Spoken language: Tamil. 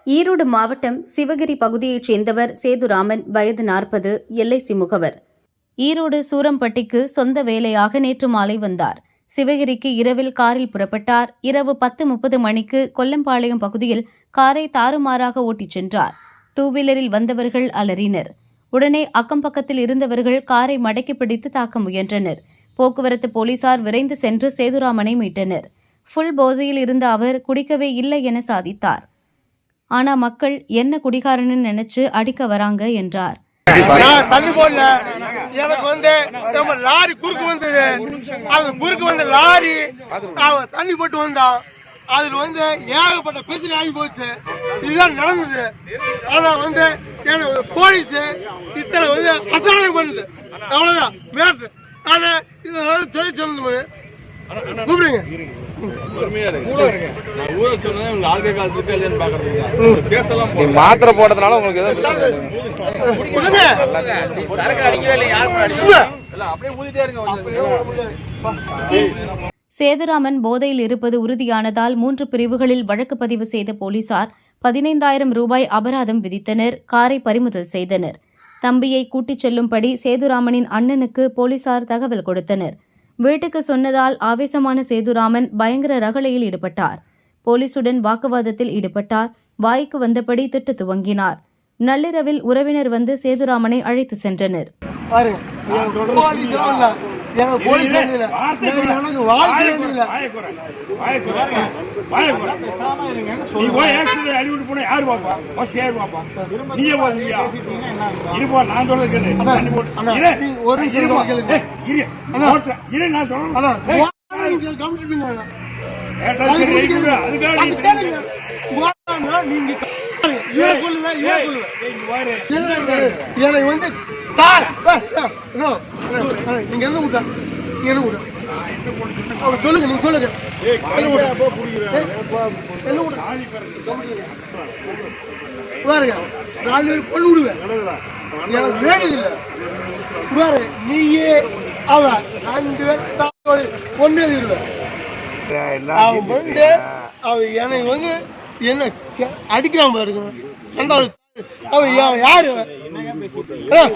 ஈரோடு மாவட்டம் சிவகிரி பகுதியைச் சேர்ந்தவர் சேதுராமன், வயது 40, எல்ஐசி முகவர். ஈரோடு சூரம்பட்டிக்கு சொந்த வேலையாக நேற்று மாலை வந்தார். சிவகிரிக்கு இரவில் காரில் புறப்பட்டார். இரவு 10:30 மணிக்கு கொல்லம்பாளையம் பகுதியில் காரை தாறுமாறாக ஓட்டிச் சென்றார். 2 வீலரில் வந்தவர்கள் அலறினர். உடனே அக்கம்பக்கத்தில் இருந்தவர்கள் காரை மடக்கி பிடித்து தாக்க முயன்றனர். போக்குவரத்து போலீசார் விரைந்து சென்று சேதுராமனை மீட்டனர். ஃபுல் போதையில் இருந்த அவர் குடிக்கவே இல்லை என சாதித்தார். ஆனா மக்கள் என்ன குடிகாரன்னு நினைச்சு அடிக்க வராங்க என்றார். தண்ணி போடல, எனக்கு வந்து லாரி குறுக்கு வந்தது. அந்த குறுக்கு வந்த லாரி தண்ணி போட்டு வந்தான். அதுல வந்து ஏகப்பட்ட பிரச்சனை ஆகி போச்சு. இதுதான் நடந்தது. ஆனா வந்து போலீஸ் இத்தனை வந்து அசாரணை பண்ணுது. அவ்வளவுதான் மேட்ரு. ஆனா இதனால சொல்லி சொல்லணும் கூப்பிடுங்க. மாத்திரை போட்டதுனால உங்களுக்கு சேதுராமன் போதையில் இருப்பது உறுதியானதால் 3 பிரிவுகளில் வழக்கு பதிவு செய்த போலீசார் 15,000 ரூபாய் அபராதம் விதித்தனர். காரை பறிமுதல் செய்தனர். தம்பியை கூட்டிச் செல்லும்படி சேதுராமனின் அண்ணனுக்கு போலீசார் தகவல் கொடுத்தனர். வீட்டுக்கு சொன்னதால் ஆவேசமான சேதுராமன் பயங்கர ரகளையில் ஈடுபட்டார். போலீசுடன் வாக்குவாதத்தில் ஈடுபட்டார். வாய்க்கு வந்தபடி திட்ட துவங்கினார். நள்ளிரவில் உறவினர் வந்து சேதுராமனை அழைத்து சென்றனர். சொல்லுங்க, நீங்க சொல்லுங்க. பாருங்க, 4 பேர் கொண்டு விடுவேன். எனக்கு வேண்டியதில்லை. பாரு, நீயே அவ 2 பேர் கொண்டு எழுதிடுவேன். அவன் வந்து எனக்கு வந்து என்ன அடிக்கிறான் பாருங்க. அவன் யாரு சொல்லிட்டேன்.